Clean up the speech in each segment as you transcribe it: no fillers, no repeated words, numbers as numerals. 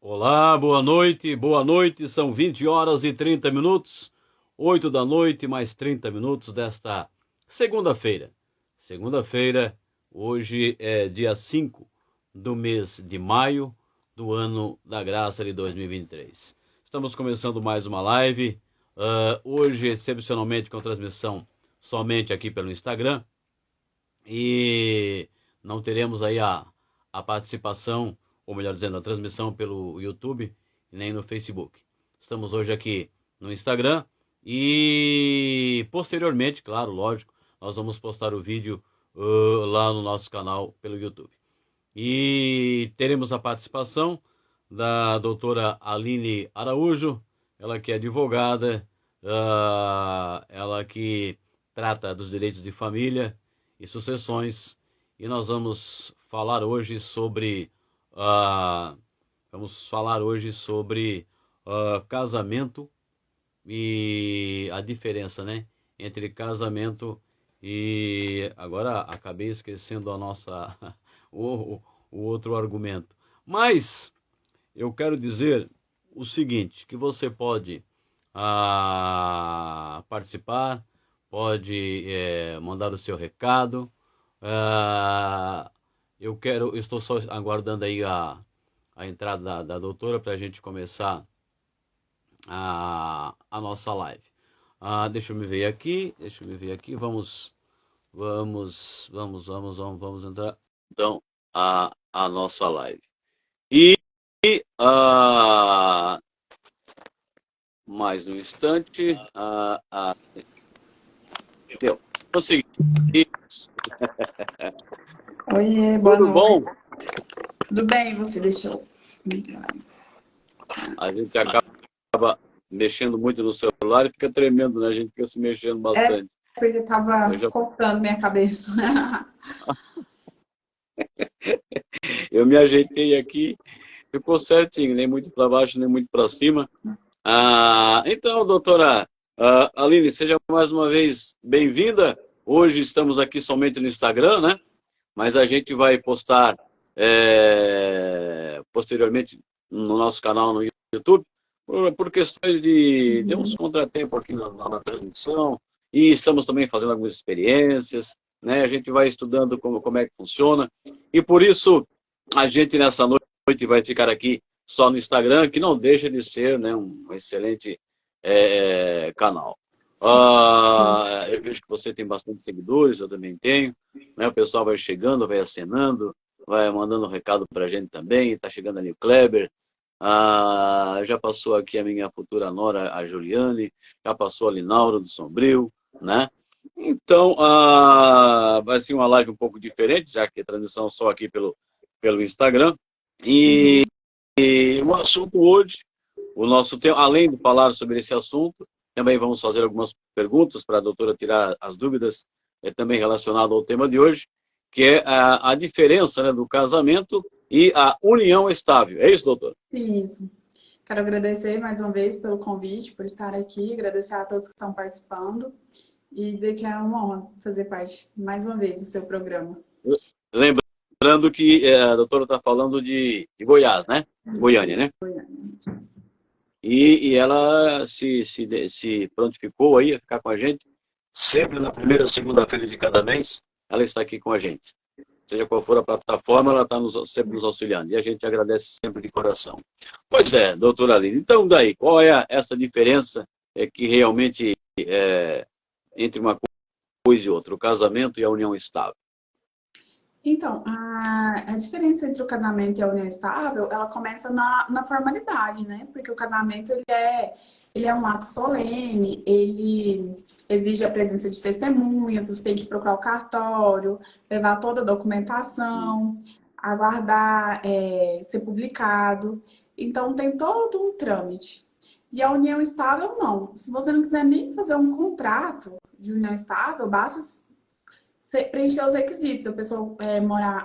Olá, boa noite, são 20 horas e 30 minutos, 8 da noite mais 30 minutos desta segunda-feira. Segunda-feira, hoje é dia 5 do mês de maio do ano da graça de 2023. Estamos começando mais uma live, hoje excepcionalmente com transmissão somente aqui pelo Instagram e não teremos aí a participação, ou melhor dizendo, a transmissão pelo YouTube, nem no Facebook. Estamos hoje aqui no Instagram e posteriormente, claro, lógico, nós vamos postar o vídeo lá no nosso canal pelo YouTube. E teremos a participação da doutora Aline Araújo, ela que é advogada, ela que trata dos direitos de família e sucessões, e nós vamos falar hoje sobre casamento e a diferença, né, entre casamento e... Agora acabei esquecendo a nossa o outro argumento. Mas eu quero dizer o seguinte, que você pode participar, pode mandar o seu recado. Estou só aguardando aí a entrada da doutora para a gente começar a nossa live. Deixa eu me ver aqui, vamos entrar então a nossa live. E mais um instante, deu. É o seguinte. Oiê, boa Tudo bom? noite. Tudo bem, você deixou? A gente acaba mexendo muito no celular e fica tremendo, né? A gente fica se mexendo bastante. Porque eu tava cortando minha cabeça. Eu me ajeitei aqui, ficou certinho, nem muito para baixo, nem muito para cima. Então, doutora Aline, seja mais uma vez bem-vinda. Hoje estamos aqui somente no Instagram, né? Mas a gente vai postar posteriormente no nosso canal no YouTube, por questões de uns contratempos aqui na transmissão, e estamos também fazendo algumas experiências, né? A gente vai estudando como é que funciona, e por isso a gente nessa noite vai ficar aqui só no Instagram, que não deixa de ser, né, um excelente canal. Eu vejo que você tem bastante seguidores, eu também tenho, né? O pessoal vai chegando, vai acenando, vai mandando um recado para a gente também. Está chegando ali o Kleber, já passou aqui a minha futura nora, a Juliane, já passou a Linauro do Sombrio, né? Então, vai ser uma live um pouco diferente, já que a transmissão só aqui pelo Instagram. E o assunto hoje, o nosso tema, além de falar sobre esse assunto, também vamos fazer algumas perguntas para a doutora tirar as dúvidas, também relacionado ao tema de hoje, que é a diferença, né, do casamento e a união estável. É isso, doutora? Isso. Quero agradecer mais uma vez pelo convite, por estar aqui, agradecer a todos que estão participando e dizer que é uma honra fazer parte, mais uma vez, do seu programa. Lembrando que a doutora está falando de Goiás, né? Goiânia, né? Goiânia. E ela se prontificou aí a ficar com a gente, sempre na primeira segunda-feira de cada mês, ela está aqui com a gente. Seja qual for a plataforma, ela está sempre nos auxiliando. E a gente agradece sempre de coração. Pois é, doutora Aline. Então, daí, qual é essa diferença que realmente entre uma coisa e outra, o casamento e a união estável? Então, a diferença entre o casamento e a união estável, ela começa na formalidade, né? Porque o casamento, ele é um ato solene, ele exige a presença de testemunhas, você tem que procurar o cartório, levar toda a documentação, aguardar ser publicado. Então, tem todo um trâmite. E a união estável, não. Se você não quiser nem fazer um contrato de união estável, basta preencher os requisitos. A pessoa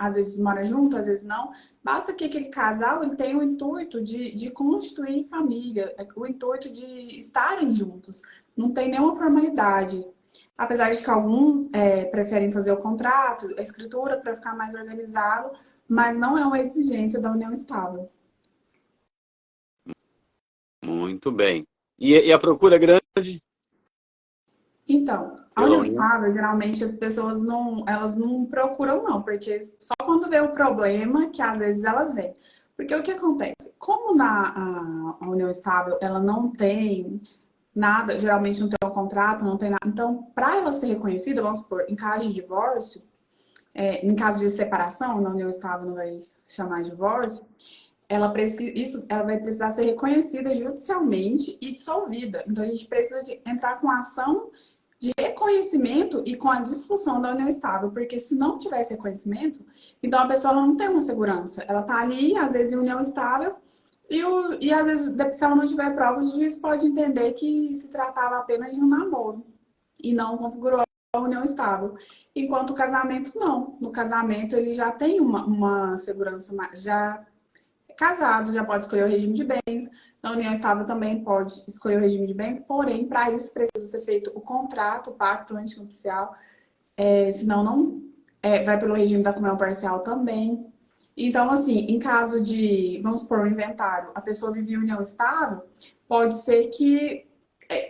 às vezes mora junto, às vezes não. Basta que aquele casal ele tenha o intuito de constituir família, o intuito de estarem juntos. Não tem nenhuma formalidade. Apesar de que alguns preferem fazer o contrato, a escritura para ficar mais organizado, mas não é uma exigência da união estável. Muito bem. E a procura é grande Então, a pela união União? estável, geralmente as pessoas não, elas não procuram não, porque só quando vê o problema que às vezes elas vêm. Porque o que acontece? Como a união estável, ela não tem nada, geralmente não tem um contrato, não tem nada. Então, para ela ser reconhecida, vamos supor, em caso de divórcio, em caso de separação, na união estável não vai chamar de divórcio, ela vai precisar ser reconhecida judicialmente e dissolvida. Então, a gente precisa entrar com ação de reconhecimento e com a dissolução da união estável, porque se não tivesse reconhecimento, então a pessoa não tem uma segurança. Ela está ali, às vezes, em união estável, e às vezes, se ela não tiver provas, o juiz pode entender que se tratava apenas de um namoro e não configurou a união estável. Enquanto o casamento, não. No casamento, ele já tem uma segurança, já é casado, já pode escolher o regime de bens. Na união estável também pode escolher o regime de bens, porém, para isso precisa ser feito o contrato, o pacto antinupcial, senão não vai pelo regime da comunhão parcial também. Então, assim, em caso de, vamos supor, um inventário, a pessoa vive em união estável, pode ser que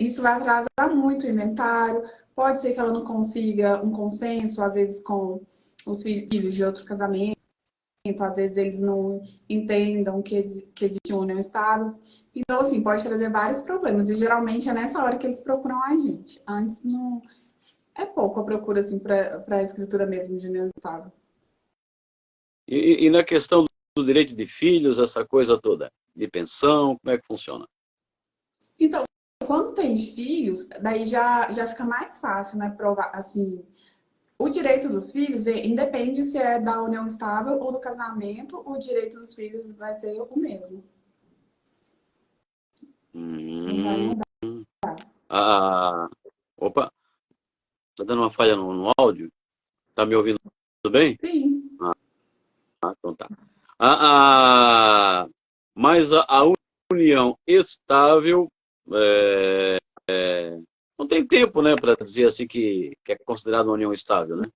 isso vai atrasar muito o inventário, pode ser que ela não consiga um consenso, às vezes, com os filhos de outro casamento, às vezes eles não entendam que existe uma união estável. Então, assim, pode trazer vários problemas. E geralmente é nessa hora que eles procuram a gente. Antes não é pouco a procura, assim, para a escritura mesmo de união estável. E na questão do direito de filhos, essa coisa toda, de pensão, como é que funciona? Então, quando tem filhos, daí já fica mais fácil, né? Provar, assim, o direito dos filhos, independe se é da união estável ou do casamento, o direito dos filhos vai ser o mesmo. Não vai Hum, mudar. ah, opa, tá dando uma falha no áudio? Tá me ouvindo bem? Sim. Então tá. Mas a união estável é, não tem tempo, né, para dizer assim que é considerado uma união estável, né?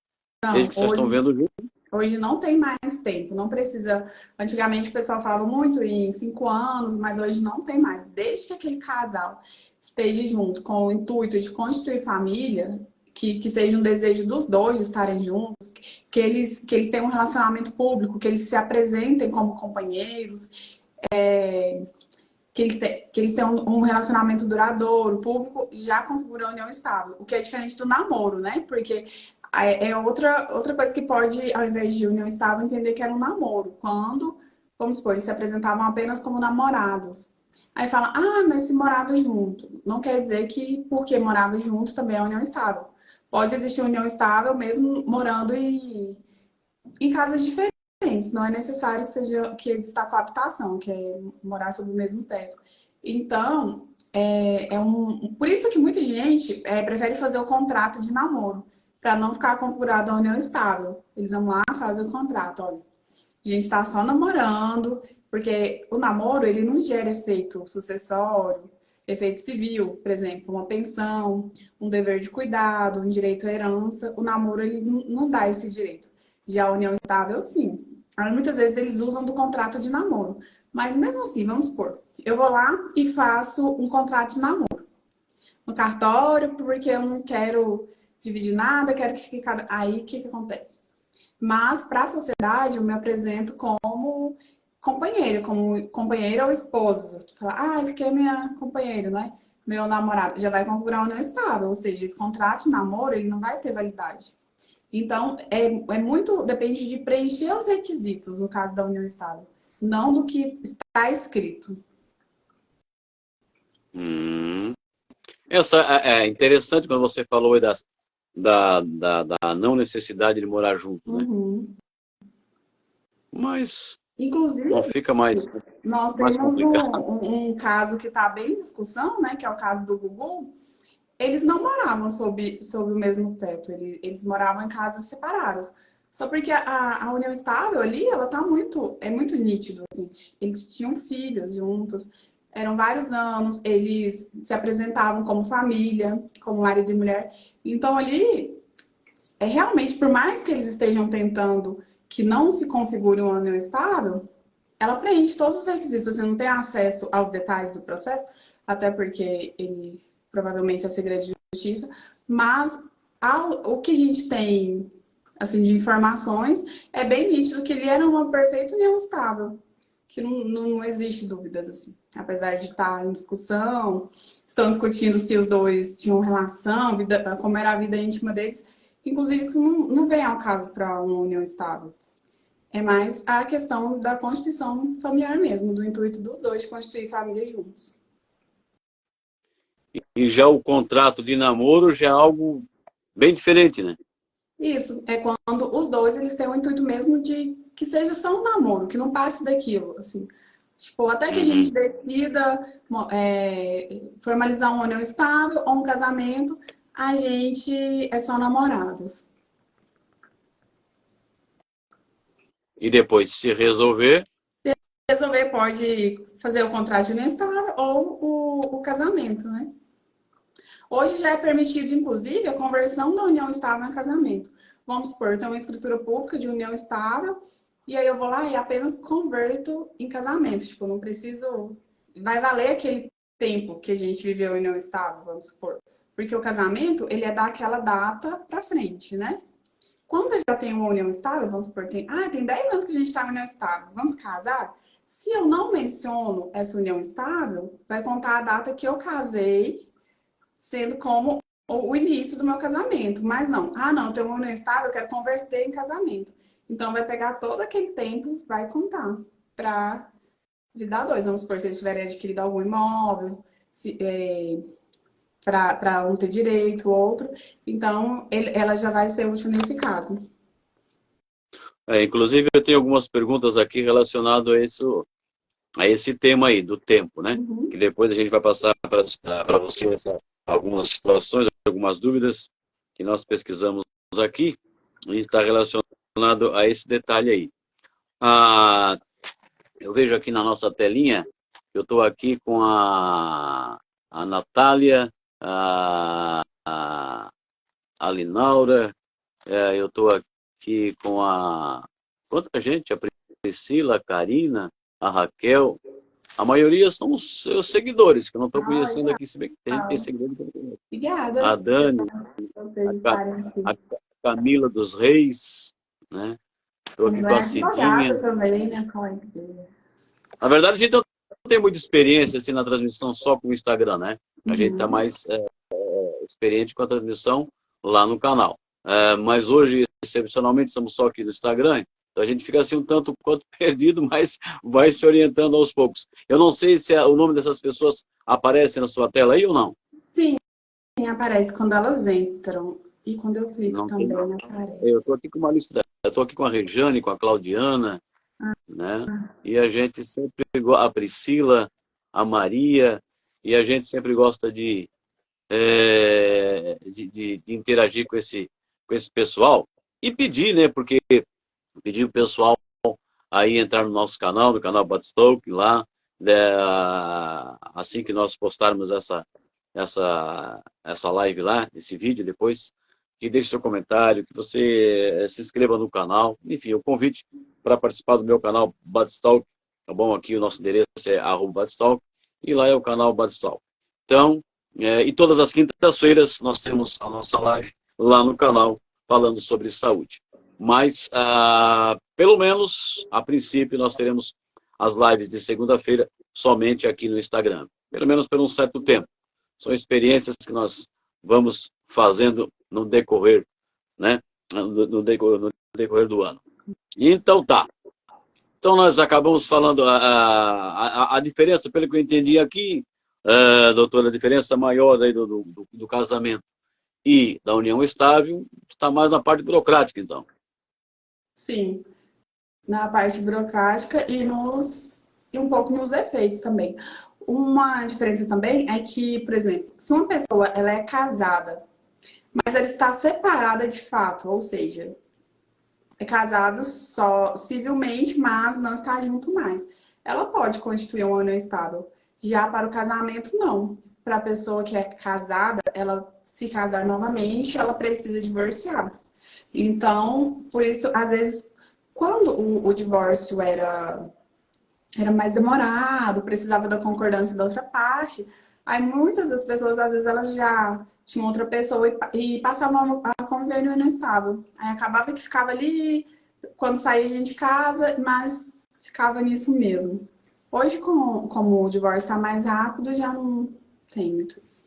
Desde Não, que vocês estão hoje, vendo junto. hoje não tem mais tempo, não precisa. Antigamente o pessoal falava muito em 5 anos, mas hoje não tem mais. Desde que aquele casal esteja junto com o intuito de constituir família, que seja um desejo dos dois de estarem juntos, que eles tenham um relacionamento público, que eles se apresentem como companheiros, que eles tenham um relacionamento duradouro, público, já configura a união estável. O que é diferente do namoro, né? Porque é outra coisa que pode, ao invés de união estável, entender que era um namoro. Quando, vamos supor, eles se apresentavam apenas como namorados. Aí fala, mas se morava junto. Não quer dizer que porque morava junto também é união estável. Pode existir união estável mesmo morando em casas diferentes. Não é necessário que exista a coabitação, que é morar sob o mesmo teto. Então, por isso que muita gente prefere fazer o contrato de namoro, para não ficar configurado a união estável. Eles vão lá, fazem o contrato, olha. A gente está só namorando, porque o namoro ele não gera efeito sucessório, efeito civil, por exemplo, uma pensão, um dever de cuidado, um direito à herança. O namoro ele não dá esse direito. Já a união estável, sim. Aí, muitas vezes eles usam do contrato de namoro. Mas mesmo assim, vamos supor, eu vou lá e faço um contrato de namoro no cartório, porque eu não quero dividir nada, quero que fique cada. Aí o que acontece? Mas para a sociedade eu me apresento como companheira, como companheira ou esposa. Tu fala, esse aqui é minha companheira, né? Meu namorado. Já vai configurar uma união estável, ou seja, esse contrato de namoro ele não vai ter validade. Então, é muito, depende de preencher os requisitos, no caso da união estável, não do que está escrito. Hum. Essa é interessante quando você falou aí da não necessidade de morar junto, né? Uhum. Mas não Inclusive, fica mais, nós mais temos complicado. um caso que está bem em discussão, né? Que é o caso do Gugu. Eles não moravam sob o mesmo teto, eles moravam em casas separadas. Só porque a união estável ali, ela tá muito nítido, assim. Eles tinham filhos juntos, eram vários anos, eles se apresentavam como família, como marido e mulher. Então ali, realmente, por mais que eles estejam tentando que não se configure uma união estável, ela preenche todos os requisitos. Você não tem acesso aos detalhes do processo, até porque ele provavelmente é segredo de justiça, mas o que a gente tem assim, de informações é bem nítido que ele era uma perfeita união estável, que não existe dúvidas, assim. Apesar de estar em discussão, estão discutindo se os dois tinham relação, como era a vida íntima deles. Inclusive, isso não vem ao caso para uma união estável. É mais a questão da constituição familiar mesmo, do intuito dos dois de constituir família juntos. E já o contrato de namoro já é algo bem diferente, né? Isso, é quando os dois eles têm o intuito mesmo de que seja só um namoro, que não passe daquilo, assim. Tipo, até que a gente decida formalizar uma união estável ou um casamento, a gente é só namorados. E depois, se resolver... Se resolver, pode fazer o contrato de união estável ou o casamento, né? Hoje já é permitido, inclusive, a conversão da união estável em casamento. Vamos supor, tem uma escritura pública de união estável, e aí eu vou lá e apenas converto em casamento. Tipo, não preciso... Vai valer aquele tempo que a gente viveu em união estável, vamos supor. Porque o casamento, ele é daquela data pra frente, né? Quando eu já tenho uma união estável, vamos supor, tem 10 anos que a gente está em união estável, vamos casar? Se eu não menciono essa união estável, vai contar a data que eu casei, sendo como o início do meu casamento. Mas não, não, eu tenho uma união estável, eu quero converter em casamento. Então vai pegar todo aquele tempo, vai contar para vida a dois. Vamos supor, se eles tiverem adquirido algum imóvel, para um ter direito, o outro. Então, ela já vai ser útil nesse caso. inclusive, eu tenho algumas perguntas aqui relacionadas a esse tema aí, do tempo, né? Uhum. Que depois a gente vai passar para você algumas situações, algumas dúvidas que nós pesquisamos aqui e está relacionado a esse detalhe aí. Eu vejo aqui na nossa telinha, eu estou aqui com a Natália, a Linaura, eu estou aqui com quanta gente? A Priscila, a Karina, a Raquel. A maioria são os seus seguidores, que eu não estou conhecendo aqui, se bem que tem seguidores. Obrigada. A Dani, a Camila dos Reis, né? Estou aqui com a Cidinha. Também, minha colega. Na verdade, a gente não tem muita experiência assim, na transmissão só com o Instagram, né? A gente está mais experiente com a transmissão lá no canal. Mas hoje, excepcionalmente, estamos só aqui no Instagram. Então a gente fica assim um tanto quanto perdido, mas vai se orientando aos poucos. Eu não sei se o nome dessas pessoas aparece na sua tela aí ou não. Sim, aparece quando elas entram. E quando eu clico não também tem. aparece. Eu estou aqui com uma lista. Eu estou aqui com a Rejane, com a Claudiana, né? E a gente sempre, a Priscila, a Maria, e a gente sempre gosta de interagir com esse pessoal e pedir, né? Porque pedir o pessoal aí entrar no nosso canal, no canal Batistoke, lá, assim que nós postarmos essa live lá, esse vídeo depois, que deixe seu comentário, que você se inscreva no canal, enfim, o convite para participar do meu canal Batistoke, tá bom? Aqui o nosso endereço é @Batistoke e lá é o canal Batistoke. Então, e todas as quintas-feiras nós temos a nossa live lá no canal falando sobre saúde. Mas, pelo menos, a princípio, nós teremos as lives de segunda-feira somente aqui no Instagram. Pelo menos por um certo tempo. São experiências que nós vamos fazendo no decorrer, né? No decorrer do ano. Então, tá. Então, nós acabamos falando a diferença, pelo que eu entendi aqui, doutora, a diferença maior aí do casamento e da união estável está mais na parte burocrática, então. Sim, na parte burocrática e um pouco nos efeitos também. Uma diferença também é que, por exemplo, se uma pessoa ela é casada, mas ela está separada de fato, ou seja, é casada só civilmente, mas não está junto mais, ela pode constituir uma união estável. Já para o casamento, não. Para a pessoa que é casada, ela se casar novamente, ela precisa divorciar. Então, por isso, às vezes, quando o divórcio era era mais demorado, precisava da concordância da outra parte. Aí muitas das pessoas, às vezes, elas já tinham outra pessoa e passavam a conviver em união estável. Aí acabava que ficava ali, quando saía a gente de casa, mas ficava nisso mesmo. Hoje, como o divórcio está mais rápido, já não tem muito isso.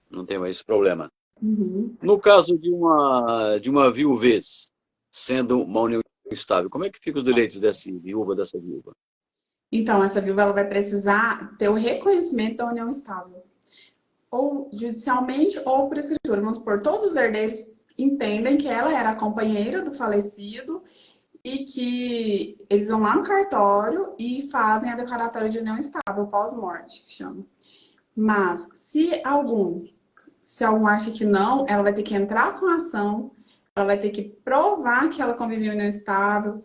Não tem mais esse problema. Uhum. No caso de uma viuvez, sendo uma união estável, como é que ficam os direitos dessa viúva? Então, essa viúva ela vai precisar ter o reconhecimento da união estável, ou judicialmente ou por escritura. Vamos supor, todos os herdeiros entendem que ela era a companheira do falecido e que eles vão lá no cartório e fazem a declaratória de união estável pós-morte, que chama. Mas se algum acha que não, ela vai ter que entrar com a ação, ela vai ter que provar que ela conviveu em união estável,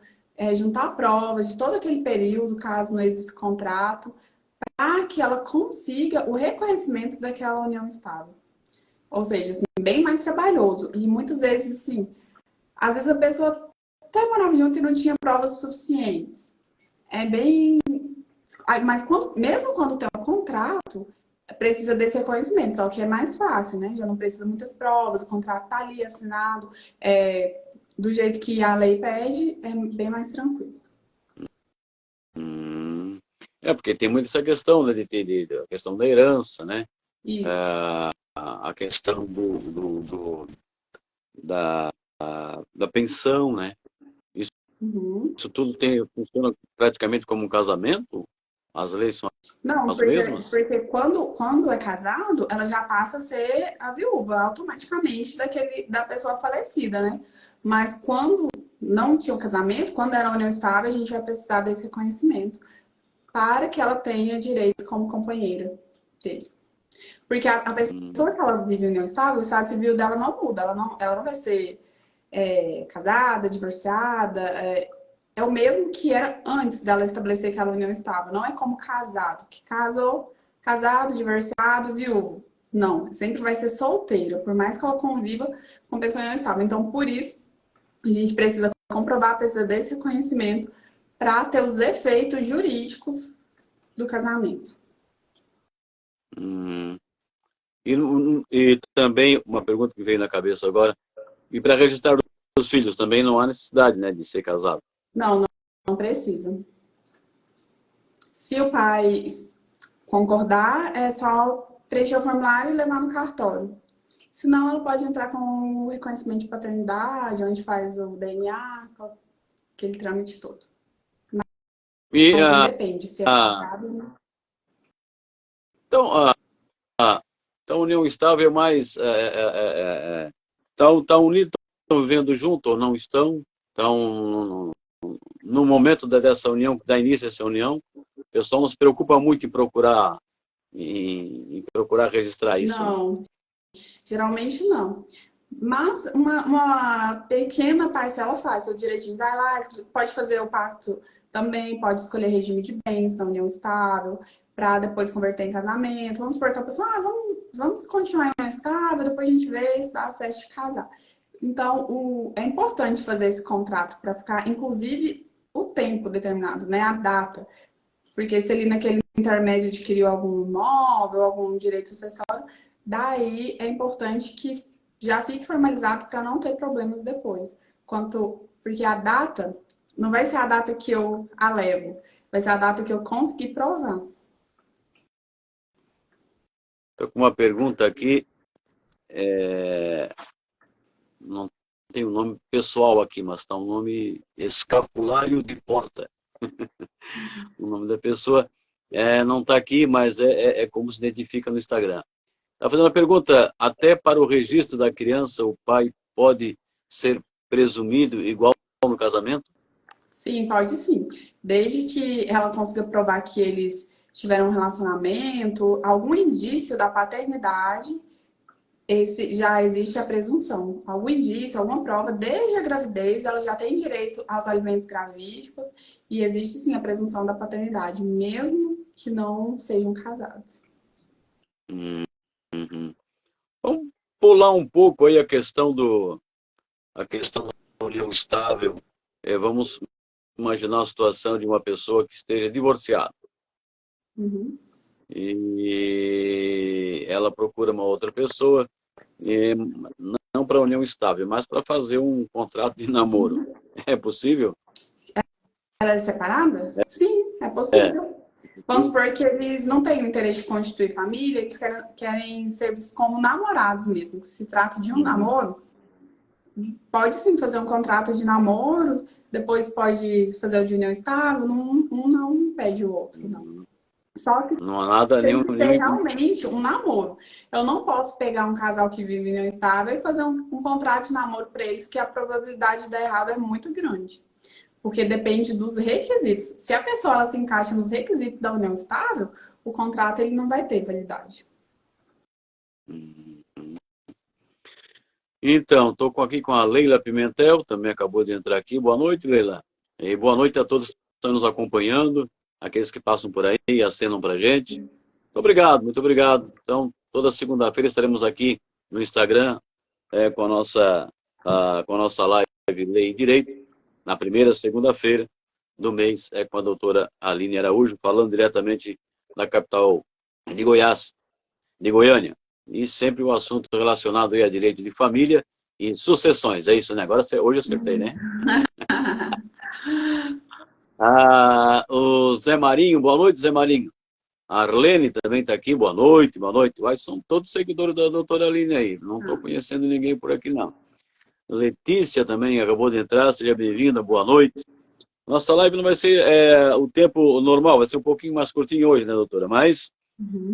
juntar provas de todo aquele período, caso não exista contrato, para que ela consiga o reconhecimento daquela união estável. Ou seja, assim, bem mais trabalhoso. E muitas vezes, assim, às vezes a pessoa até morava junto e não tinha provas suficientes. É bem. Mas mesmo quando tem um contrato, precisa desse reconhecimento, só que é mais fácil, né? Já não precisa muitas provas, o contrato tá ali assinado, do jeito que a lei pede, é bem mais tranquilo. Hum, porque tem muito essa questão, né, a questão da herança, né? Isso. A questão da, da pensão, né? Isso, Uhum. isso tudo funciona praticamente como um casamento? As leis são Não, as porque, mesmas? porque quando é casado, ela já passa a ser a viúva automaticamente da pessoa falecida, né? Mas quando não tinha o casamento, quando era união estável, a gente vai precisar desse reconhecimento para que ela tenha direito como companheira dele. Porque a Hum, pessoa que ela vive em união estável, o estado civil dela não muda, ela não vai ser casada, divorciada, é o mesmo que era antes dela estabelecer aquela união estável. Não é como casado, que casou, casado, divorciado, viúvo. Não, sempre vai ser solteira, por mais que ela conviva com pessoa em união estável. Então, por isso, a gente precisa comprovar, precisa desse reconhecimento para ter os efeitos jurídicos do casamento. hum. E também uma pergunta que veio na cabeça agora, e para registrar os filhos também não há necessidade, né, de ser casado. Não, não precisa. Se o pai concordar, é só preencher o formulário e levar no cartório. Senão, ela pode entrar com o reconhecimento de paternidade, onde faz o DNA, aquele trâmite todo. E Mas independe se é casado ou não. então, então a união estável é mais estão unidos, estão vivendo junto ou não estão? Então, no momento dessa união, que dá início a essa união, o pessoal não se preocupa muito em procurar registrar isso, né? Não, geralmente não. Mas uma pequena parcela faz, seu direitinho vai lá, pode fazer o pacto também, pode escolher regime de bens na união estável, para depois converter em casamento. Vamos supor que a pessoa, vamos continuar em união estável, depois a gente vê se dá certo de casar. Então, é importante fazer esse contrato para ficar, inclusive, o tempo determinado, né? A data. Porque se ele naquele intermédio adquiriu algum imóvel, algum direito sucessório, daí é importante que já fique formalizado para não ter problemas depois. Porque a data não vai ser a data que eu alego, vai ser a data que eu conseguir provar. Estou com uma pergunta aqui, não tem um nome pessoal aqui, mas está um nome escapulário de porta. O nome da pessoa não está aqui, mas é como se identifica no Instagram. Está fazendo uma pergunta, até para o registro da criança, o pai pode ser presumido igual no casamento? Sim, pode sim. Desde que ela consiga provar que eles tiveram um relacionamento, algum indício da paternidade, já existe a presunção. Algum indício, alguma prova, desde a gravidez, ela já tem direito aos alimentos gravídicos e existe sim a presunção da paternidade, mesmo que não sejam casados. Hum, uhum. Vamos pular um pouco aí a questão da união estável. Vamos imaginar a situação de uma pessoa que esteja divorciada. Uhum. E ela procura uma outra pessoa, não para união estável, mas para fazer um contrato de namoro. É possível? Ela é separada? Sim, é É. possível. Vamos supor que eles não têm o interesse de constituir família, eles querem ser vistos como namorados mesmo. Que se trata de um namoro, pode sim fazer um contrato de namoro, depois pode fazer o de união estável, um não impede o outro, não. Só que Não há nada, tem nenhum. que ser realmente um namoro. Eu não posso pegar um casal que vive em união estável e fazer um contrato de namoro para eles, que a probabilidade de dar errado é muito grande. Porque depende dos requisitos. Se a pessoa ela se encaixa nos requisitos da união estável, o contrato ele não vai ter validade. Então, estou aqui com a Leila Pimentel, também acabou de entrar aqui. Boa noite, Leila. E boa noite a todos que estão nos acompanhando, aqueles que passam por aí e acenam para a gente. Muito obrigado, muito obrigado. Então, toda segunda-feira estaremos aqui no Instagram com a nossa live Lei e Direito, na primeira segunda-feira do mês, com a doutora Aline Araújo, falando diretamente da capital de Goiás, de Goiânia. E sempre o assunto relacionado aí a direito de família e sucessões. É isso, né? Agora hoje eu acertei, né? O Zé Marinho, boa noite, Zé Marinho. A Arlene também está aqui, boa noite, boa noite. São todos seguidores da doutora Aline aí. Não estou conhecendo ninguém por aqui, não. Letícia também acabou de entrar, seja bem-vinda, boa noite. Nossa live não vai ser o tempo normal, vai ser um pouquinho mais curtinho hoje, né, doutora? Mas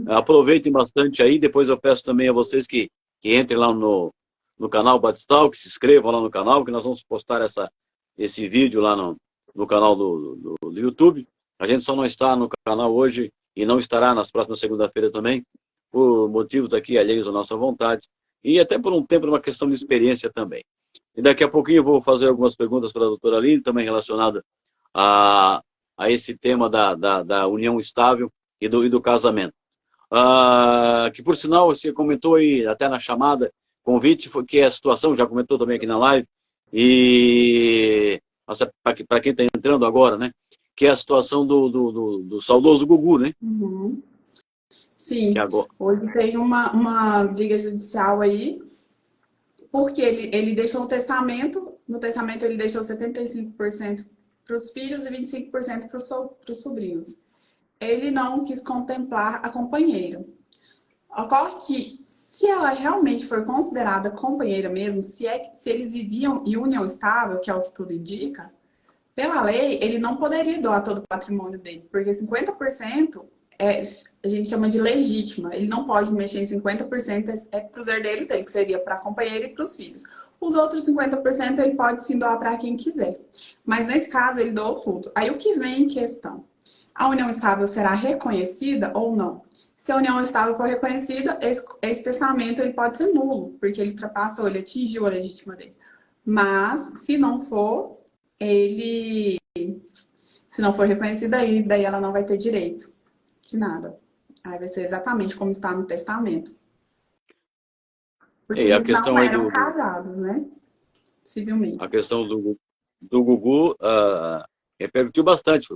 aproveitem bastante aí. Depois eu peço também a vocês que entrem lá no canal Batistal, que se inscrevam lá no canal, que nós vamos postar esse vídeo lá no canal do YouTube. A gente só não está no canal hoje e não estará nas próximas segunda-feiras também, por motivos aqui alheios à nossa vontade e até por um tempo, uma questão de experiência também. E daqui a pouquinho eu vou fazer algumas perguntas para a doutora Aline, também relacionada a esse tema da união estável e do casamento. Que, por sinal, você comentou aí, até na chamada, convite, que é a situação, já comentou também aqui na live, e para quem está entrando agora, né? Que é a situação do saudoso Gugu, né? Uhum. Sim, agora... hoje tem uma briga judicial aí, porque ele deixou um testamento, no testamento ele deixou 75% para os filhos e 25% para os sobrinhos. Ele não quis contemplar a companheira. Ocorre que, se ela realmente for considerada companheira mesmo, se eles viviam em união estável, que é o que tudo indica, pela lei, ele não poderia doar todo o patrimônio dele, porque 50% a gente chama de legítima. Ele não pode mexer em 50%, para os herdeiros dele, que seria para a companheira e para os filhos. Os outros 50% ele pode sim doar para quem quiser. Mas nesse caso, ele doou tudo. Aí o que vem em questão? A união estável será reconhecida ou não? Se a união estável for reconhecida, esse testamento ele pode ser nulo, porque ele ultrapassou, ele atingiu a legítima dele. Mas, se não for, se não for reconhecida, daí ela não vai ter direito de nada. Aí vai ser exatamente como está no testamento. Porque E a eles questão não aí eram casados, né? Civilmente. A questão do Gugu repercutiu bastante.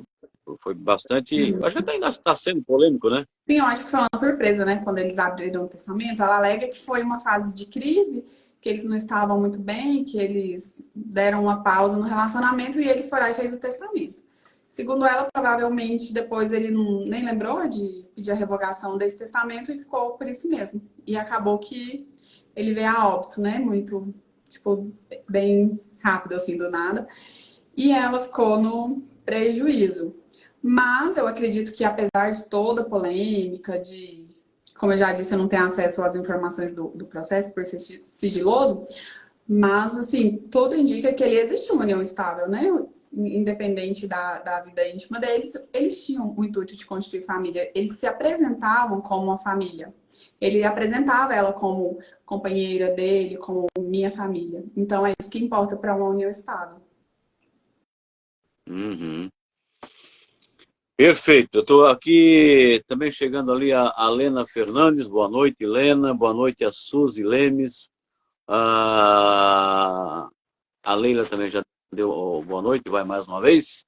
Foi bastante. Acho que ainda está sendo polêmico, né? Sim, eu acho que foi uma surpresa, né? Quando eles abriram o testamento. Ela alega que foi uma fase de crise, que eles não estavam muito bem, que eles deram uma pausa no relacionamento e ele foi lá e fez o testamento. Segundo ela, provavelmente depois ele nem lembrou de pedir a revogação desse testamento e ficou por isso mesmo. E acabou que ele veio a óbito, né? Muito, tipo, bem rápido, assim, do nada. E ela ficou no prejuízo. Mas eu acredito que, apesar de toda a polêmica, como eu já disse, eu não tenho acesso às informações do processo por ser sigiloso, mas, assim, tudo indica que ele existe uma união estável, né? Independente da vida íntima deles, eles tinham o intuito de constituir família. Eles se apresentavam como uma família. Ele apresentava ela como companheira dele, como minha família. Então, é isso que importa para uma união estável. Uhum. Perfeito. Eu estou aqui também chegando ali a Lena Fernandes. Boa noite, Lena. Boa noite a Suzy Lemes. A Leila também já deu boa noite, vai mais uma vez.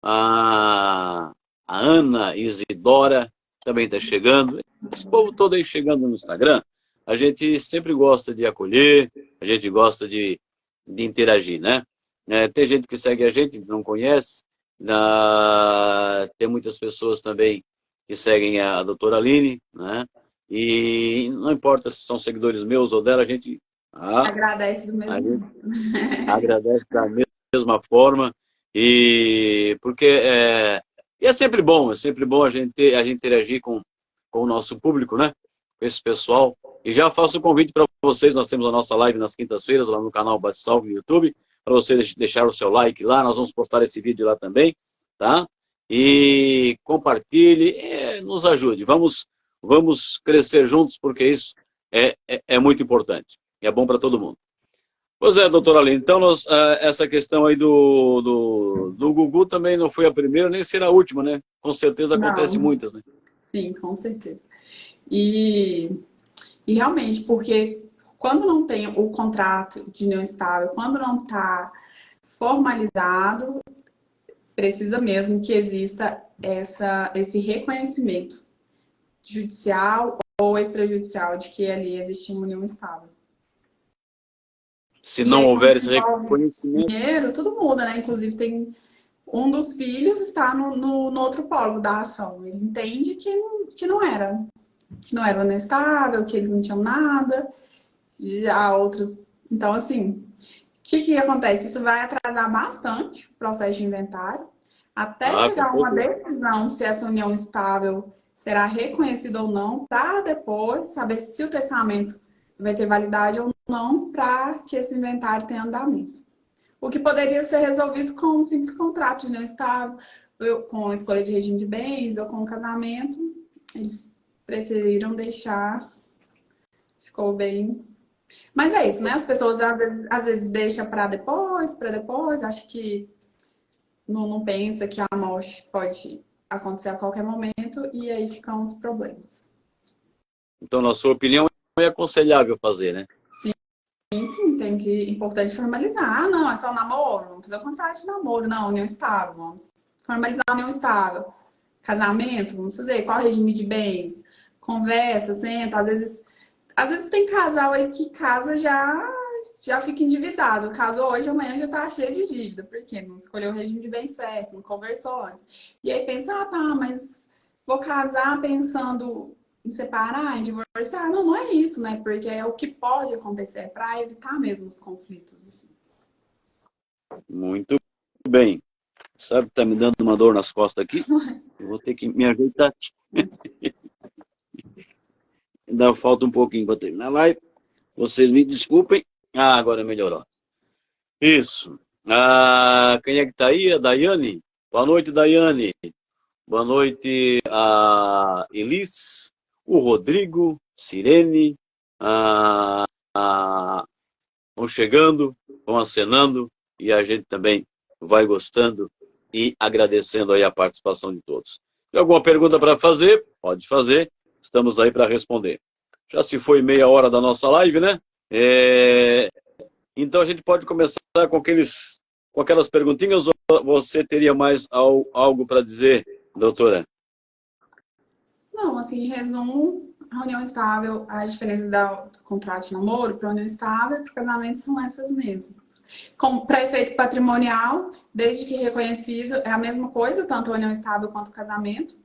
a Ana Isidora também está chegando. Esse povo todo aí chegando no Instagram, a gente sempre gosta de acolher, a gente gosta de interagir, né? Tem gente que segue a gente, não conhece, tem muitas pessoas também que seguem a doutora Aline, né? E não importa se são seguidores meus ou dela, Agradece do a mesmo gente jeito. agradece da mesma forma, e porque e é sempre bom a gente interagir com o nosso público, né? Com esse pessoal. E já faço o convite para vocês, nós temos a nossa live nas quintas-feiras, lá no canal Bate-Salve no YouTube, para você deixar o seu like lá, nós vamos postar esse vídeo lá também, tá? E compartilhe, nos ajude, vamos crescer juntos, porque isso é muito importante, e é bom para todo mundo. Pois é, doutora Aline, então essa questão aí do Gugu também não foi a primeira, nem será a última, né? Com certeza acontece Não, muitas, né? sim, com certeza. E, e realmente, porque quando não tem o contrato de união estável, quando não está formalizado, precisa mesmo que exista esse reconhecimento judicial ou extrajudicial de que ali existe uma união estável. Se E não aí, houver quando esse envolve reconhecimento, dinheiro, tudo muda, né? Inclusive, tem um dos filhos está no outro polo da ação. Ele entende que não era. Que não era honestável, que eles não tinham nada. Já outros... Então, assim, o que acontece? Isso vai atrasar bastante o processo de inventário, até com chegar a uma certeza. decisão se essa união estável será reconhecida ou não, para depois saber se o testamento vai ter validade ou não, para que esse inventário tenha andamento. O que poderia ser resolvido com um simples contrato de união estável, com a escolha de regime de bens ou com o casamento, eles preferiram deixar, ficou bem. Mas é isso, né? As pessoas às vezes deixam para depois, acho que não pensa que a morte pode acontecer a qualquer momento e aí ficam os problemas. Então, na sua opinião, é aconselhável fazer, né? Sim, tem que importante formalizar. Ah, não, é só namoro, vamos fazer um contrato de namoro, não, união estável, vamos formalizar a união estável. Casamento, vamos fazer, qual regime de bens? Conversa, senta, às vezes tem casal aí que casa já fica endividado. Casou hoje, amanhã já tá cheio de dívida. Por quê? Não escolheu o regime de bem certo, não conversou antes. E aí pensa, ah, tá, mas vou casar pensando em separar, em divorciar. Não, não é isso, né? Porque é o que pode acontecer, é para evitar mesmo os conflitos. Assim. Muito bem. Sabe que tá me dando uma dor nas costas aqui? Eu vou ter que me ajeitar. Ainda falta um pouquinho para terminar a live. Vocês me desculpem. Agora melhorou. Isso. Quem é que está aí? A Daiane? Boa noite, Daiane. Boa noite, a Elis, o Rodrigo, Sirene. Vão chegando, vão acenando e a gente também vai gostando e agradecendo aí a participação de todos. Tem alguma pergunta para fazer? Pode fazer. Estamos aí para responder. Já se foi meia hora da nossa live, né? Então a gente pode começar com aquelas perguntinhas, ou você teria mais algo para dizer, doutora? Não, assim, em resumo, a união estável, as diferenças do contrato de namoro para a união estável e para o casamento são essas mesmo. Para efeito patrimonial, desde que reconhecido, é a mesma coisa, tanto a união estável quanto o casamento.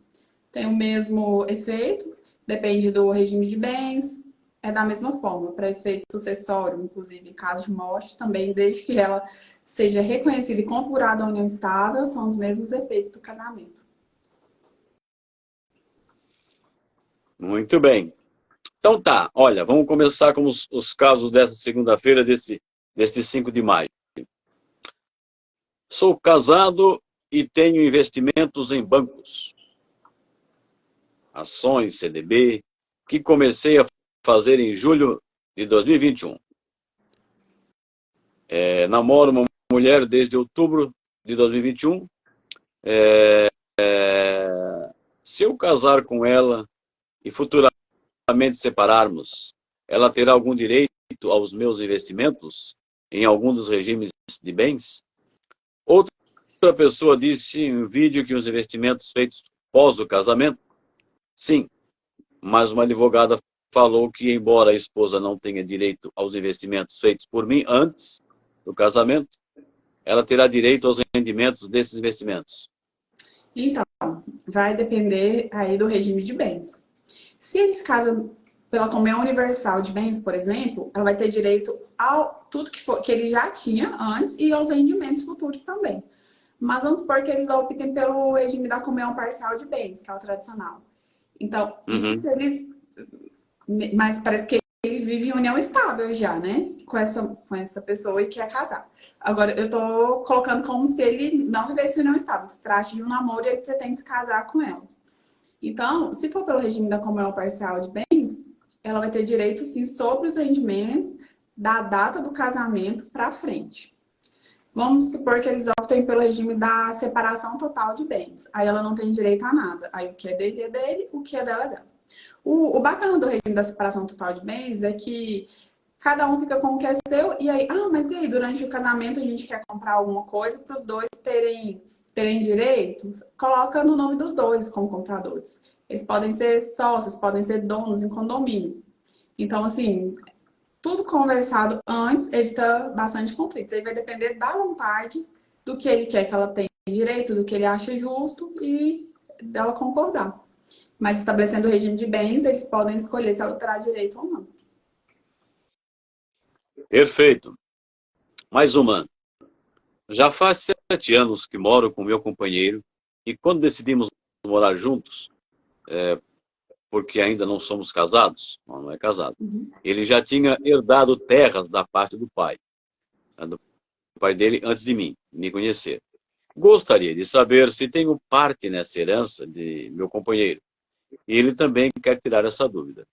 Tem o mesmo efeito, depende do regime de bens, é da mesma forma. Para efeito sucessório, inclusive em caso de morte, também, desde que ela seja reconhecida e configurada a união estável, são os mesmos efeitos do casamento. Muito bem. Então tá, olha, vamos começar com os casos dessa segunda-feira, desse 5 de maio. Sou casado e tenho investimentos em bancos, ações, CDB, que comecei a fazer em julho de 2021. Namoro uma mulher desde outubro de 2021. Se eu casar com ela e futuramente separarmos, ela terá algum direito aos meus investimentos em algum dos regimes de bens? Outra outra pessoa disse em vídeo que os investimentos feitos pós o casamento, sim, mas uma advogada falou que, embora a esposa não tenha direito aos investimentos feitos por mim antes do casamento, ela terá direito aos rendimentos desses investimentos. Então, vai depender aí do regime de bens. Se eles casam pela comunhão universal de bens, por exemplo, ela vai ter direito a tudo que ele já tinha antes e aos rendimentos futuros também. Mas vamos supor que eles optem pelo regime da comunhão parcial de bens, que é o tradicional. Então, isso eles... Mas parece que ele vive em união estável já, né? Com essa pessoa e quer casar. Agora, eu tô colocando como se ele não vivesse em união estável. Se trate de um namoro e ele pretende se casar com ela. Então, se for pelo regime da comunhão parcial de bens, ela vai ter direito, sim, sobre os rendimentos da data do casamento para frente. Vamos supor que eles optem pelo regime da separação total de bens. Aí ela não tem direito a nada. Aí o que é dele, o que é dela é dela. O bacana do regime da separação total de bens é que cada um fica com o que é seu. E aí, mas e aí, durante o casamento a gente quer comprar alguma coisa para os dois terem direitos? Coloca no nome dos dois como compradores. Eles podem ser sócios, podem ser donos em condomínio. Então, assim, tudo conversado antes evita bastante conflitos. Aí vai depender da vontade, do que ele quer que ela tenha direito, do que ele acha justo e dela concordar. Mas estabelecendo o regime de bens, eles podem escolher se ela terá direito ou não. Perfeito. Mais uma. Já faz 7 anos que moro com meu companheiro e quando decidimos morar juntos, porque ainda não somos casados, não é casado, ele já tinha herdado terras da parte do pai dele antes de mim, me conhecer. Gostaria de saber se tenho parte nessa herança de meu companheiro. E ele também quer tirar essa dúvida.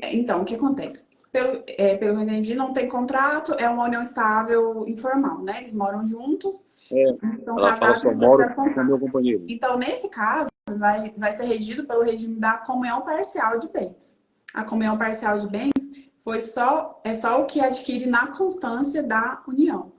Então, o que acontece? Pelo que eu entendi, não tem contrato, é uma união estável informal, né? Eles moram juntos, estão Ela fala casados só e moro não com meu companheiro. Então, nesse caso, vai ser regido pelo regime da comunhão parcial de bens. A comunhão parcial de bens é só o que adquire na constância da união.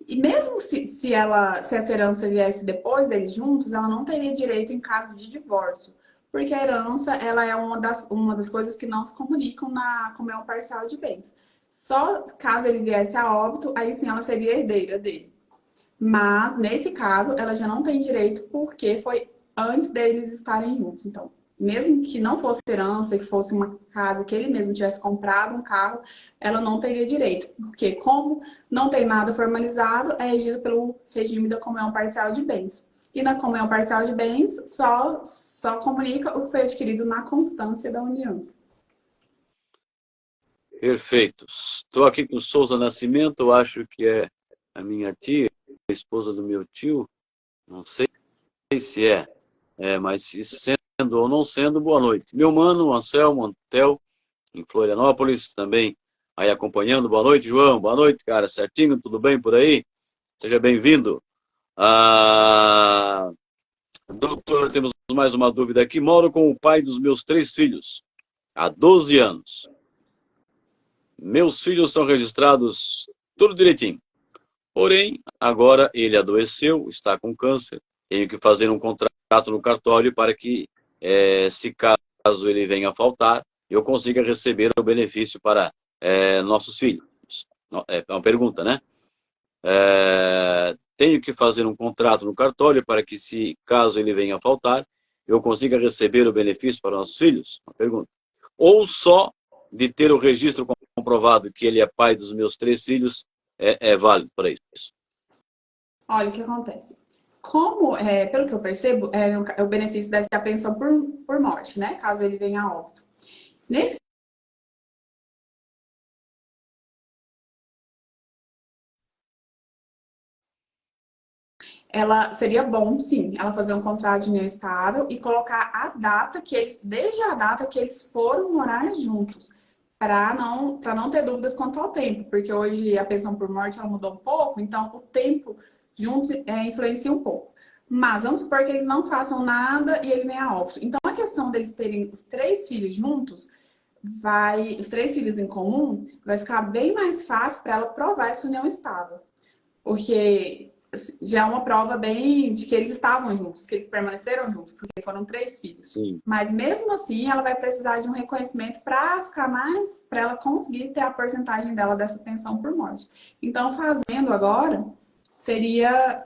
E mesmo se essa herança viesse depois deles juntos, ela não teria direito em caso de divórcio. Porque a herança, ela é uma das coisas que não se comunicam na comunhão parcial de bens. Só caso ele viesse a óbito, aí sim ela seria herdeira dele. Mas, nesse caso, ela já não tem direito porque foi antes deles estarem juntos. Então, mesmo que não fosse herança, que fosse uma casa que ele mesmo tivesse comprado, um carro, ela não teria direito. Porque, como não tem nada formalizado, é regido pelo regime da comunhão parcial de bens. E na comunhão parcial de bens, só comunica o que foi adquirido na constância da união. Perfeito. Estou aqui com Souza Nascimento, eu acho que é a minha tia, a esposa do meu tio. Não sei se mas sendo ou não sendo, boa noite. Meu mano, Anselmo, Antel, em Florianópolis, também aí acompanhando. Boa noite, João. Boa noite, cara. Certinho? Tudo bem por aí? Seja bem-vindo. Doutor, temos mais uma dúvida aqui. Moro com o pai dos meus 3 filhos há 12 anos. Meus filhos são registrados tudo direitinho. Porém, agora ele adoeceu, está com câncer. Tenho que fazer um contrato no cartório para que, se caso ele venha a faltar, eu consiga receber o benefício para nossos filhos. É uma pergunta, né? Tenho que fazer um contrato no cartório para que, se caso ele venha a faltar, eu consiga receber o benefício para nossos filhos? Uma pergunta. Ou só de ter o registro comprovado que ele é pai dos meus 3 filhos é válido para isso? Olha o que acontece. Pelo que eu percebo, o benefício deve ser a pensão por morte, né? Caso ele venha a óbito. Nesse ela seria bom, sim, ela fazer um contrato de união estável e colocar desde a data que eles foram morar juntos, para não ter dúvidas quanto ao tempo, porque hoje a pensão por morte ela mudou um pouco, então o tempo juntos influencia um pouco. Mas vamos supor que eles não façam nada e ele venha a óbito. Então a questão deles terem os 3 filhos juntos, os 3 filhos em comum, vai ficar bem mais fácil para ela provar essa união estável. Porque já é uma prova bem de que eles estavam juntos, que eles permaneceram juntos, porque foram 3 filhos. Sim. Mas mesmo assim, ela vai precisar de um reconhecimento para ficar mais, para ela conseguir ter a porcentagem dela dessa pensão por morte. Então, fazendo agora, seria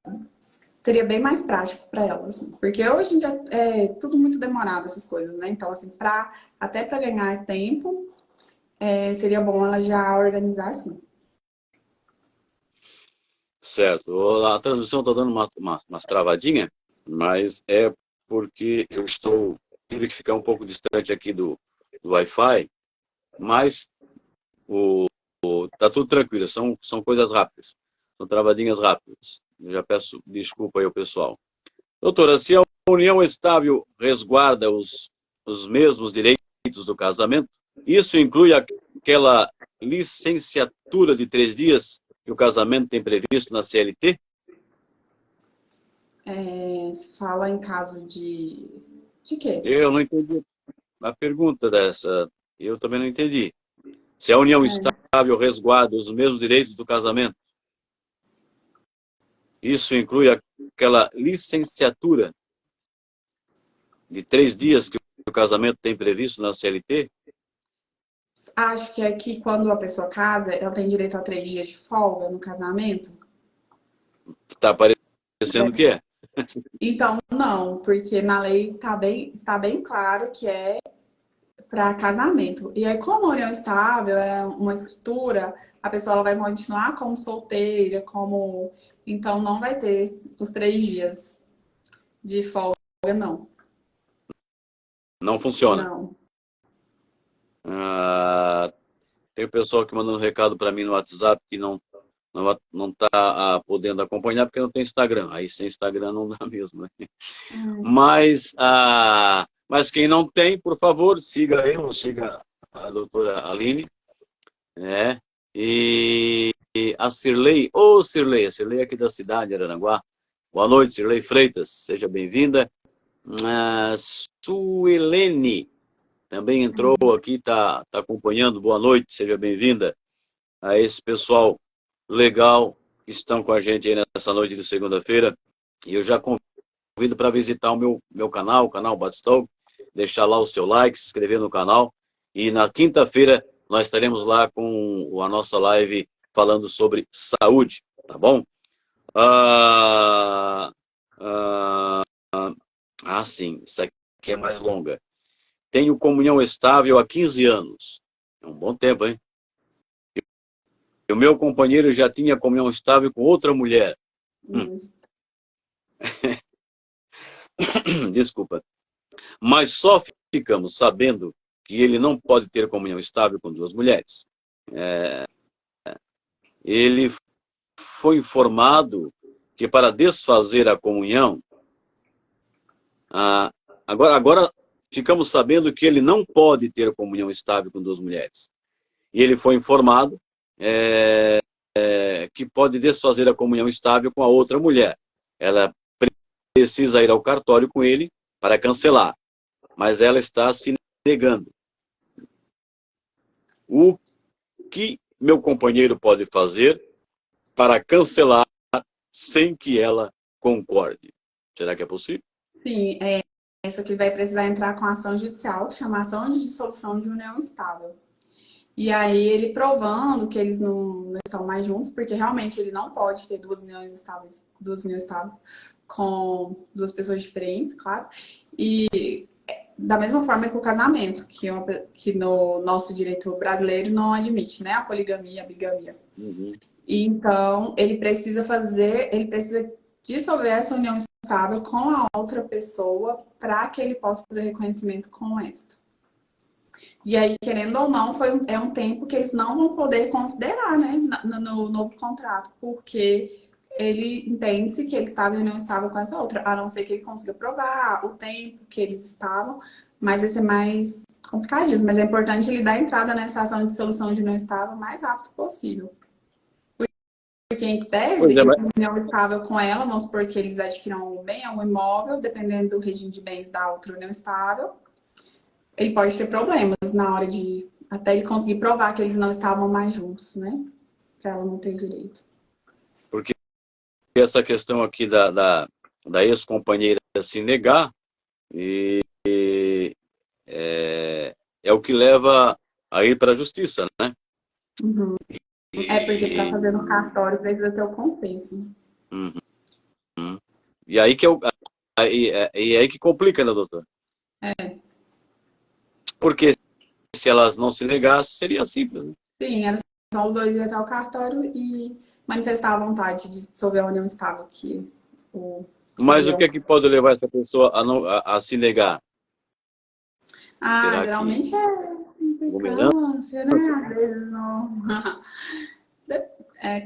bem mais prático para ela, assim. Porque hoje em dia é tudo muito demorado, essas coisas, né? Então, assim, até para ganhar tempo, seria bom ela já organizar assim. Certo. A transmissão está dando umas travadinhas, mas é porque tive que ficar um pouco distante aqui do Wi-Fi, mas tá tudo tranquilo, são coisas rápidas, são travadinhas rápidas. Eu já peço desculpa aí ao pessoal. Doutora, se a união estável resguarda os mesmos direitos do casamento, isso inclui aquela licenciatura de 3 dias que o casamento tem previsto na CLT? Fala em caso de... De quê? Eu não entendi a pergunta dessa. Eu também não entendi. Se a união estável resguarda os mesmos direitos do casamento, isso inclui aquela licenciatura de 3 dias que o casamento tem previsto na CLT? Acho que é que quando a pessoa casa, ela tem direito a 3 dias de folga no casamento. Está parecendo que é. Então, não, porque na lei está bem claro que é para casamento. E aí, como a união estável é uma escritura, a pessoa ela vai continuar como solteira, então não vai ter os 3 dias de folga, não. Não funciona. Não. Tem o pessoal que manda um recado para mim no WhatsApp que não está podendo acompanhar porque não tem Instagram. Aí sem Instagram não dá mesmo, né? Mas quem não tem, por favor, siga eu, siga a doutora Aline, né? E a Cirlei, a Cirlei aqui da cidade de Araranguá. Boa noite, Cirlei Freitas, seja bem-vinda. Suelene também entrou aqui, tá acompanhando. Boa noite, seja bem-vinda a esse pessoal legal que estão com a gente aí nessa noite de segunda-feira. E eu já convido para visitar o meu canal, o canal Batistão, deixar lá o seu like, se inscrever no canal. E na quinta-feira nós estaremos lá com a nossa live falando sobre saúde, tá bom? Sim, isso aqui é mais longa. Tenho comunhão estável há 15 anos. É um bom tempo, hein? E o meu companheiro já tinha comunhão estável com outra mulher. Desculpa. Mas só ficamos sabendo que ele não pode ter comunhão estável com 2 mulheres. Ele foi informado que para desfazer a comunhão, agora ficamos sabendo que ele não pode ter comunhão estável com 2 mulheres. E ele foi informado que pode desfazer a comunhão estável com a outra mulher. Ela precisa ir ao cartório com ele para cancelar, mas ela está se negando. O que meu companheiro pode fazer para cancelar sem que ela concorde? Será que é possível? Sim, essa aqui vai precisar entrar com ação judicial, que chama ação de dissolução de união estável. E aí ele provando que eles não estão mais juntos, porque realmente ele não pode ter 2 uniões estáveis com 2 pessoas diferentes, claro. E da mesma forma que o casamento, que no nosso direito brasileiro não admite, né? A poligamia, a bigamia. Então, ele precisa dissolver essa união estável com a outra pessoa para que ele possa fazer reconhecimento com esta. E aí, querendo ou não, é um tempo que eles não vão poder considerar, né, no novo contrato, porque ele entende-se que ele estava e não estava com essa outra, a não ser que ele consiga provar o tempo que eles estavam, mas vai ser mais complicadíssimo. Mas é importante ele dar entrada nessa ação de dissolução de não estável o mais rápido possível. Porque, em tese, ele não estável com ela, vamos supor que eles adquiram um bem ou um imóvel, dependendo do regime de bens da outra união estável, ele pode ter problemas na hora de... Até ele conseguir provar que eles não estavam mais juntos, né? Para ela não ter direito. Porque essa questão aqui da ex-companheira se negar é o que leva a ir para a justiça, né? Uhum. Porque para fazer no cartório precisa ter o consenso. Uhum. E aí que aí que complica, né, doutor? É. Porque se elas não se negassem, seria simples, né? Sim, era só os dois ir até o cartório e manifestar a vontade de dissolver a união estável, que Mas o seria que é que pode levar essa pessoa a se negar? Será que geralmente é dominância? implicância, né? Às vezes não.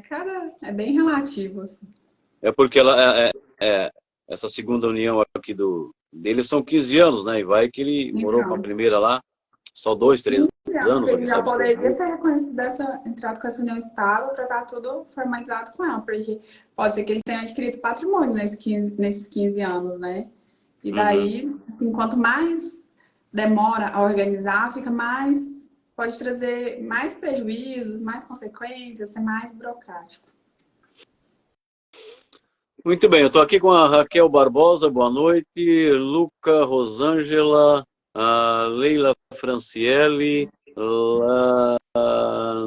Cara, é bem relativo, assim. É porque essa segunda união aqui dele são 15 anos, né? E vai que ele morou com a Então, primeira lá, só 2, 3 anos, ele alguém já sabe se poderia ter reconhecido entrado com essa união estável para estar tudo formalizado com ela, porque pode ser que eles tenham adquirido patrimônio nesses 15 anos, né? E daí, assim, quanto mais demora a organizar, pode trazer mais prejuízos, mais consequências, ser mais burocrático. Muito bem, eu estou aqui com a Raquel Barbosa, boa noite, Luca Rosângela, a Leila Franciele,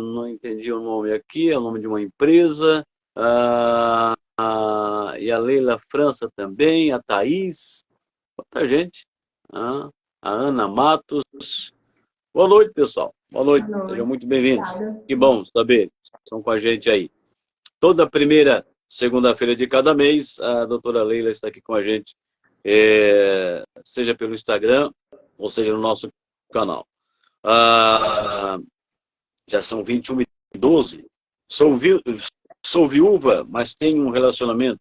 não entendi o nome aqui, é o nome de uma empresa, e a Leila França também, a Thaís, muita gente, a Ana Matos. Boa noite, pessoal, boa noite, Boa sejam noite. muito bem-vindos. Obrigada. Que bom saber, estão com a gente aí. Toda primeira segunda-feira de cada mês, a doutora Leila está aqui com a gente, seja pelo Instagram, ou seja no nosso canal. Já são 21h12. Sou viúva, mas tenho um relacionamento.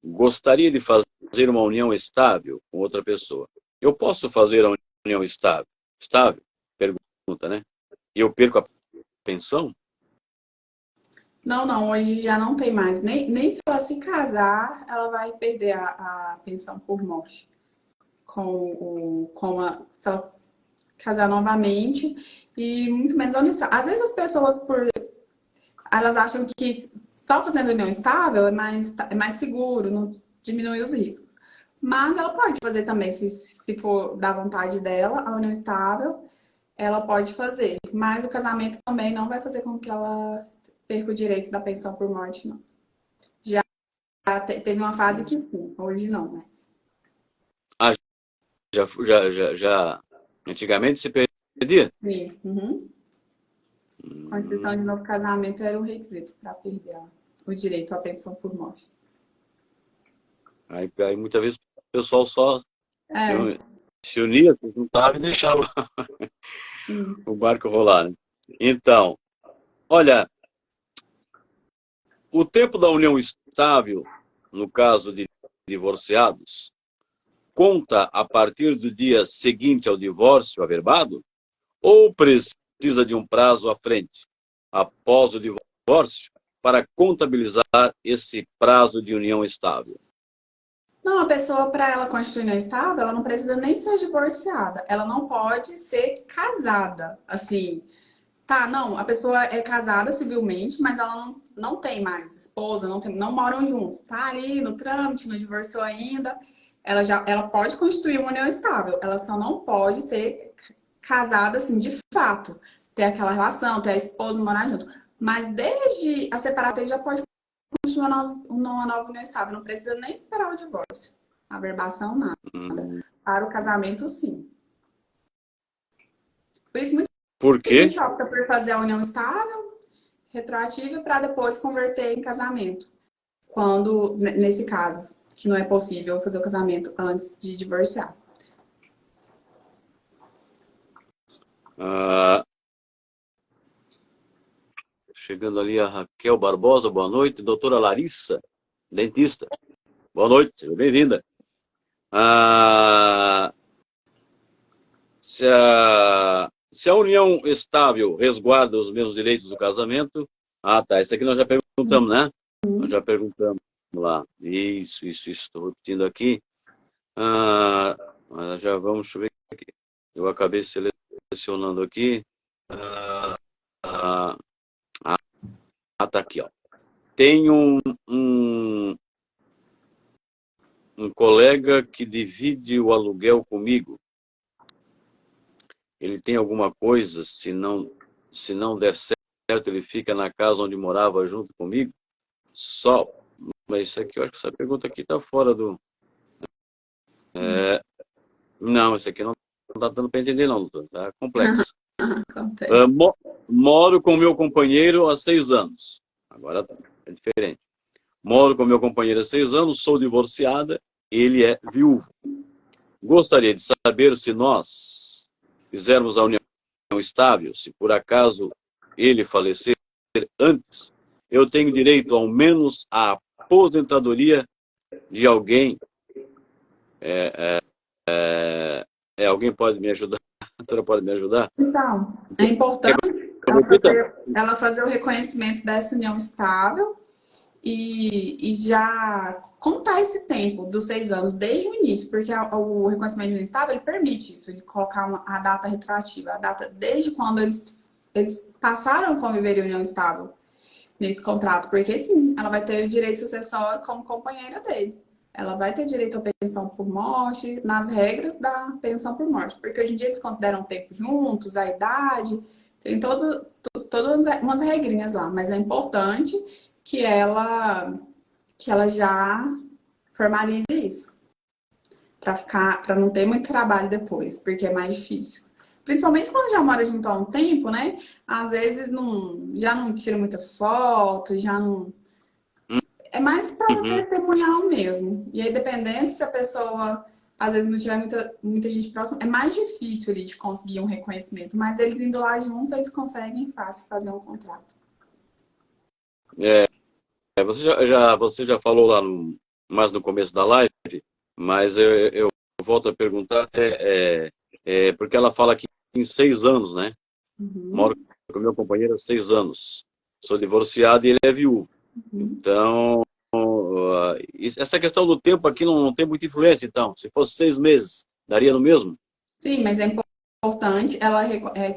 Gostaria de fazer uma união estável com outra pessoa. Eu posso fazer a união estável? Estável? Pergunta, né? E eu perco a pensão? Não, hoje já não tem mais. Nem se ela se casar, ela vai perder a pensão por morte. Se ela casar novamente e muito menos a união estável. Às vezes as pessoas, elas acham que só fazendo união estável é mais seguro, não diminui os riscos. Mas ela pode fazer também, se for da vontade dela, a união estável, ela pode fazer. Mas o casamento também não vai fazer com que ela perca o direito da pensão por morte, não. Já teve uma fase que sim, hoje não, mas... Já antigamente se perdia? Sim. Uhum. Constituição de novo casamento era um requisito para perder o direito à pensão por morte. Aí muitas vezes o pessoal só É. se unia, se juntava e deixava o barco rolar, né? Então, olha, o tempo da união estável, no caso de divorciados, conta a partir do dia seguinte ao divórcio averbado ou precisa de um prazo à frente, após o divórcio, para contabilizar esse prazo de união estável? Não, a pessoa, para ela constituir união estável, ela não precisa nem ser divorciada. Ela não pode ser casada. Assim, tá, não, a pessoa é casada civilmente, mas ela não tem mais esposa, não moram juntos. Tá ali no trâmite, não divorciou ainda. Ela pode constituir uma união estável. Ela só não pode ser casada, assim, de fato. Ter aquela relação, ter a esposa, morar junto. Mas desde a separação, já pode constituir uma nova união estável. Não precisa nem esperar o divórcio. A verbação, nada. Para o casamento, sim. Por isso, Por muita quê? gente opta por fazer a união estável, retroativa, para depois converter em casamento. Quando, nesse caso, que não é possível fazer o casamento antes de divorciar. Chegando ali a Raquel Barbosa, boa noite. Doutora Larissa, dentista, boa noite, seja bem-vinda. Se a união estável resguarda os mesmos direitos do casamento... tá, isso aqui nós já perguntamos, né? Nós já perguntamos lá. Isso, estou repetindo aqui. Já vamos, deixa eu ver aqui. Eu acabei selecionando aqui. Tá aqui, ó. Tem um colega que divide o aluguel comigo. Ele tem alguma coisa, se não der certo, ele fica na casa onde morava junto comigo? Só. Mas isso aqui, eu acho que essa pergunta aqui está fora do... Não, isso aqui não está dando para entender não, doutor. Está complexo. Acontece. Moro com meu companheiro há 6 anos. Agora é diferente. Moro com meu companheiro há 6 anos, sou divorciada, ele é viúvo. Gostaria de saber se nós fizermos a união estável, se por acaso ele falecer antes, eu tenho direito ao menos à aposentadoria de alguém. Alguém pode me ajudar? A doutora pode me ajudar? Então, é importante ela fazer o reconhecimento dessa união estável e já contar esse tempo dos 6 anos desde o início, porque o reconhecimento de união estável ele permite isso, ele colocar a data retroativa, a data desde quando eles passaram a conviver em união estável nesse contrato, porque sim, ela vai ter o direito sucessório como companheira dele. Ela vai ter direito à pensão por morte, nas regras da pensão por morte. Porque hoje em dia eles consideram o tempo juntos, a idade, tem todas umas regrinhas lá. Mas é importante que ela já formalize isso. Para não ter muito trabalho depois, porque é mais difícil. Principalmente quando já mora junto há um tempo, né? Às vezes já não tira muita foto, já não... É mais para testemunhal mesmo. E aí, dependendo se a pessoa, às vezes, não tiver muita gente próxima, é mais difícil ali de conseguir um reconhecimento. Mas eles indo lá juntos, eles conseguem fácil fazer um contrato. Você já falou lá mais no começo da live, mas eu volto a perguntar até, porque ela fala aqui em 6 anos, né? Moro com meu companheiro há 6 anos. Sou divorciado e ele é viúvo. Então, essa questão do tempo aqui não tem muita influência, então. Se fosse 6 meses, daria no mesmo? Sim, mas é importante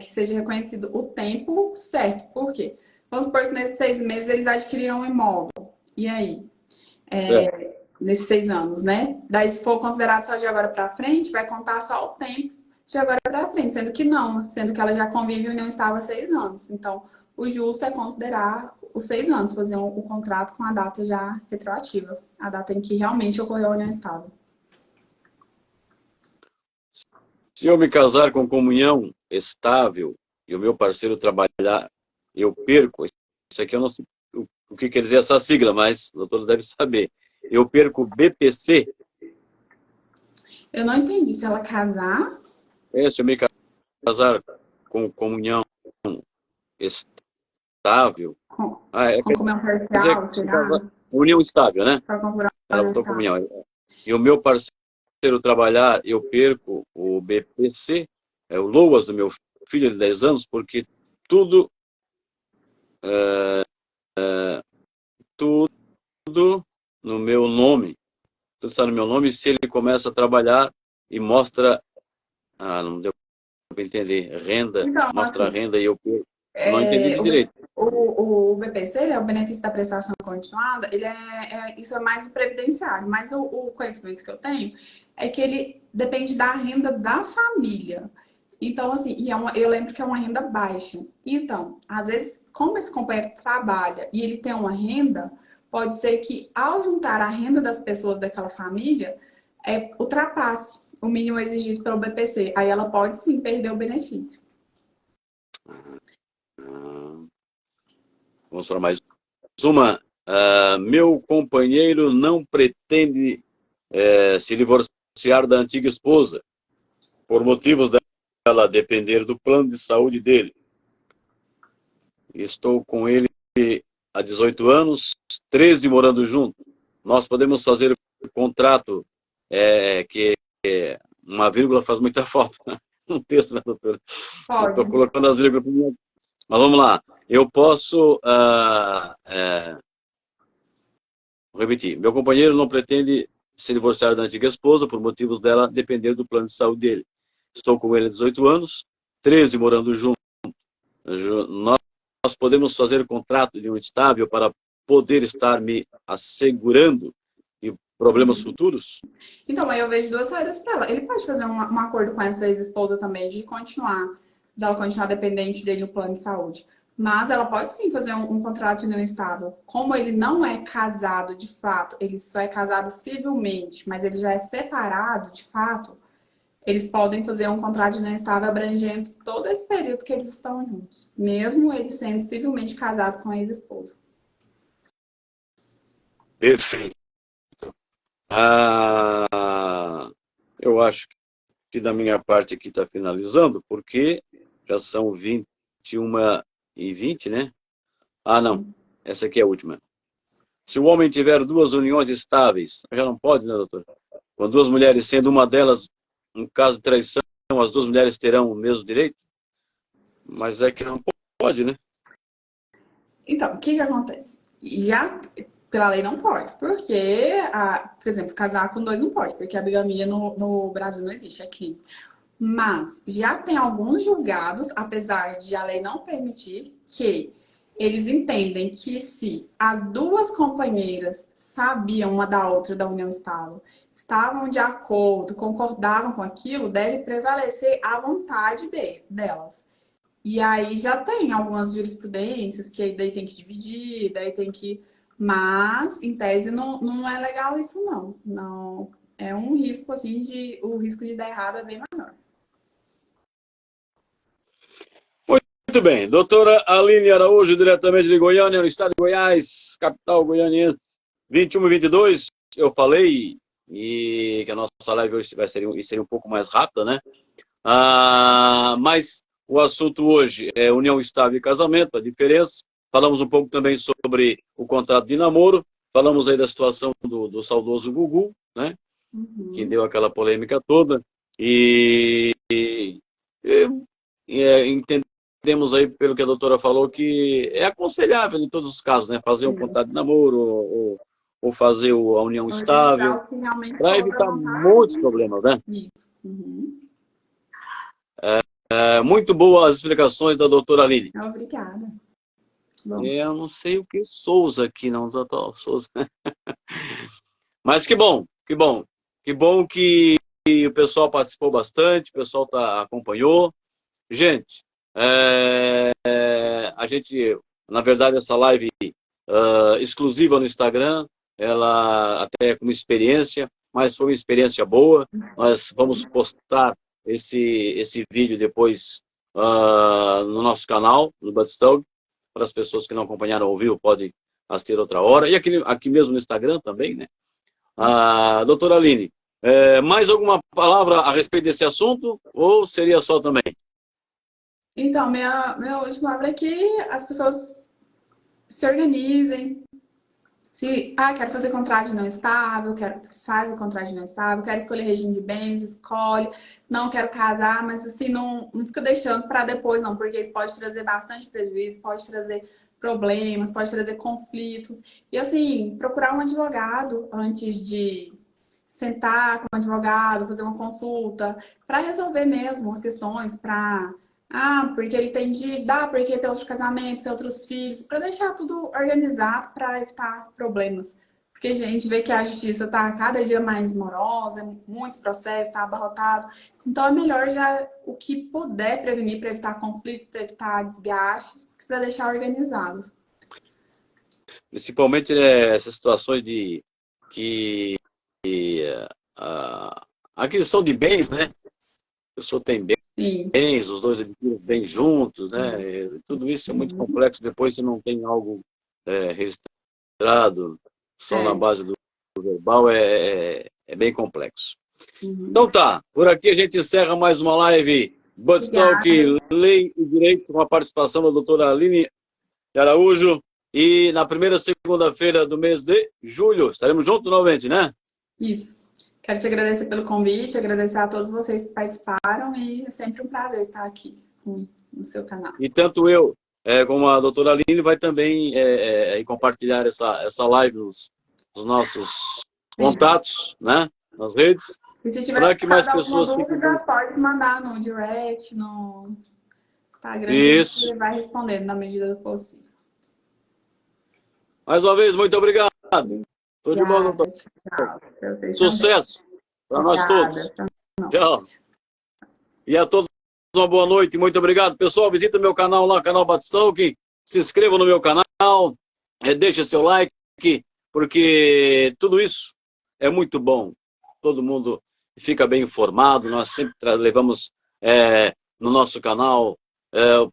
que seja reconhecido o tempo certo. Por quê? Vamos supor que nesses 6 meses eles adquiriram um imóvel. E aí? Nesses 6 anos, né? Daí, se for considerado só de agora para frente, vai contar só o tempo de agora para frente. Sendo que não, sendo que ela já convive em união estável há 6 anos. Então, o justo é considerar os 6 anos, fazer o contrato com a data já retroativa. A data em que realmente ocorreu a união estável. Se eu me casar com comunhão estável e o meu parceiro trabalhar, eu perco. Isso aqui eu não sei o que quer dizer essa sigla, mas o doutor deve saber. Eu perco o BPC. Eu não entendi. Se ela casar... Se eu me casar com comunhão estável... Com comunhão parcial, será? União estável, né? Ela botou comunhão. E o meu parceiro trabalhar, eu perco o BPC, o LOAS do meu filho de 10 anos, porque tudo no meu nome, tudo está no meu nome, se ele começa a trabalhar e mostra, não deu para entender, renda, então, mostra a renda e eu perco. Não entendi direito. O BPC, o benefício da prestação continuada, isso é mais o previdenciário, mas o conhecimento que eu tenho é que ele depende da renda da família. Então, assim, eu lembro que é uma renda baixa. Então, às vezes, como esse companheiro trabalha e ele tem uma renda, pode ser que ao juntar a renda das pessoas daquela família, ultrapasse o mínimo exigido pelo BPC. Aí ela pode sim perder o benefício. Vamos para mais uma. Meu companheiro não pretende se divorciar da antiga esposa, por motivos dela depender do plano de saúde dele. Estou com ele há 18 anos, 13 morando junto. Nós podemos fazer o contrato, que uma vírgula faz muita falta no texto, né, doutora? Pode. Estou colocando as vírgulas. Mas vamos lá. Eu posso vou repetir. Meu companheiro não pretende se divorciar da antiga esposa por motivos dela depender do plano de saúde dele. Estou com ele há 18 anos, 13 morando junto. Nós podemos fazer contrato de união estável para poder estar me assegurando problemas futuros? Então, aí eu vejo duas saídas para ela. Ele pode fazer um acordo com essa ex-esposa também dela continuar dependente dele no plano de saúde. Mas ela pode sim fazer um contrato de união estável. Como ele não é casado de fato, ele só é casado civilmente, mas ele já é separado de fato, eles podem fazer um contrato de união estável abrangendo todo esse período que eles estão juntos, mesmo ele sendo civilmente casado com a ex-esposa. Perfeito. Eu acho que da minha parte aqui está finalizando, porque já são 21h20, né? Não. Essa aqui é a última. Se o homem tiver duas uniões estáveis, já não pode, né, doutor? Com duas mulheres, sendo uma delas, um caso de traição, as duas mulheres terão o mesmo direito? Mas é que não pode, né? Então, o que que acontece? Já pela lei não pode, porque, por exemplo, casar com dois não pode, porque a bigamia no Brasil não existe, é crime. Mas já tem alguns julgados, apesar de a lei não permitir, que eles entendem que se as duas companheiras sabiam uma da outra da união estável, estavam de acordo, concordavam com aquilo, deve prevalecer a vontade delas. E aí já tem algumas jurisprudências que daí tem que dividir, daí tem que. Mas, em tese, não é legal isso, não. Não. É um risco, assim, o risco de dar errado é bem maior. Muito bem. Doutora Aline Araújo, diretamente de Goiânia, no estado de Goiás, capital goianiense, 21 e 22. Eu falei e que a nossa live hoje seria um pouco mais rápida, né? Mas o assunto hoje é união estável e casamento, a diferença. Falamos um pouco também sobre o contrato de namoro. Falamos aí da situação do saudoso Gugu, né? Que deu aquela polêmica toda. Entendemos aí, pelo que a doutora falou, que é aconselhável em todos os casos, né? Fazer um contrato de namoro ou fazer a união estável, para evitar muitos problemas, né? Isso. Muito boas as explicações da doutora Aline. Obrigada. Bom. Eu não sei o que Souza aqui, não, doutor Souza. Mas que bom, que bom. Que bom que o pessoal participou bastante, o pessoal acompanhou. Gente, a gente, na verdade, essa live exclusiva no Instagram, ela até é como experiência, mas foi uma experiência boa. Nós vamos postar esse vídeo depois no nosso canal, no Buzztog, para as pessoas que não acompanharam ao vivo, podem assistir outra hora. E aqui mesmo no Instagram também, né? Doutora Aline, mais alguma palavra a respeito desse assunto ou seria só também? Então, minha última palavra é que as pessoas se organizem. Quero fazer contrato não estável, faz o contrato não estável, quero escolher regime de bens, escolhe. Não quero casar, mas assim, não fica deixando para depois, não, porque isso pode trazer bastante prejuízo, pode trazer problemas, pode trazer conflitos. E assim, procurar um advogado antes de sentar com um advogado, fazer uma consulta, para resolver mesmo as questões, porque ele tem dívida, porque tem outros casamentos, tem outros filhos, para deixar tudo organizado para evitar problemas. Porque a gente vê que a justiça está cada dia mais morosa, muitos processos, está abarrotado. Então é melhor já o que puder prevenir para evitar conflitos, para evitar desgastes, para deixar organizado. Principalmente essas situações de aquisição de bens, né? A pessoa tem bens, os dois adquirem bens juntos, né? Tudo isso é muito complexo. Depois, se não tem algo registrado só na base do verbal, é bem complexo. Então tá, por aqui a gente encerra mais uma live Buzztalk, Lei e Direito, com a participação da doutora Aline Araújo. E na primeira segunda-feira do mês de julho, estaremos juntos novamente, né? Isso. Quero te agradecer pelo convite, agradecer a todos vocês que participaram e é sempre um prazer estar aqui no seu canal. E tanto eu como a doutora Aline vai também compartilhar essa live nos nossos contatos, né? Nas redes. E se tiver que mais pessoas dúvida, pode mandar no direct, no Instagram, isso. Que ele vai respondendo na medida do possível. Mais uma vez, muito obrigado. Tudo de bom, doutor. Obrigada, tchau. Pra vocês também. Sucesso para nós Obrigada todos. pra Tchau. nós. E a todos uma boa noite. Muito obrigado. Pessoal, visita meu canal lá, canal Batistão, que se inscreva no meu canal, deixe seu like, porque tudo isso é muito bom. Todo mundo fica bem informado. Nós sempre levamos no nosso canal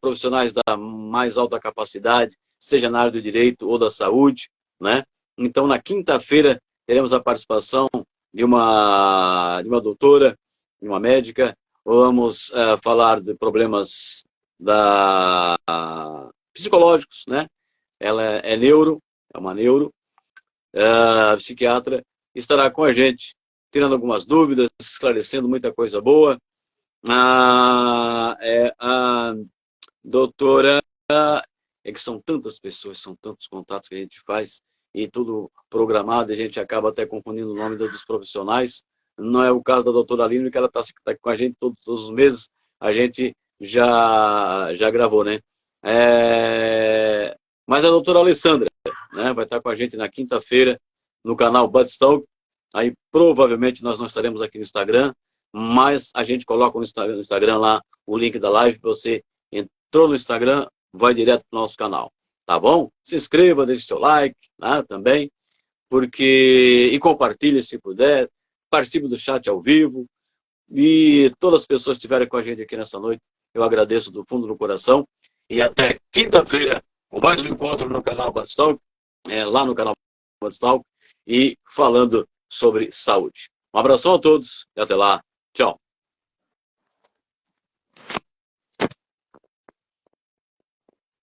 profissionais da mais alta capacidade, seja na área do direito ou da saúde, né? Então, na quinta-feira, teremos a participação de uma doutora, de uma médica. Vamos falar de problemas psicológicos, né? Ela é uma neuro, psiquiatra, estará com a gente, tirando algumas dúvidas, esclarecendo muita coisa boa. A doutora, que são tantas pessoas, são tantos contatos que a gente faz, e tudo programado, a gente acaba até confundindo o nome dos profissionais. Não é o caso da doutora Aline, que ela está com a gente todos os meses, a gente já gravou, né? Mas a doutora Alessandra, né, vai estar com a gente na quinta-feira no canal Batistão. Aí provavelmente nós não estaremos aqui no Instagram, mas a gente coloca no Instagram lá o link da live. Você entrou no Instagram, vai direto para o nosso canal, tá bom? Se inscreva, deixe seu like, né, também, e compartilhe se puder, participe do chat ao vivo, e todas as pessoas que estiverem com a gente aqui nessa noite, eu agradeço do fundo do coração, e até quinta-feira, com mais um encontro no canal Batistão, lá no canal Batistão, e falando sobre saúde. Um abração a todos e até lá. Tchau.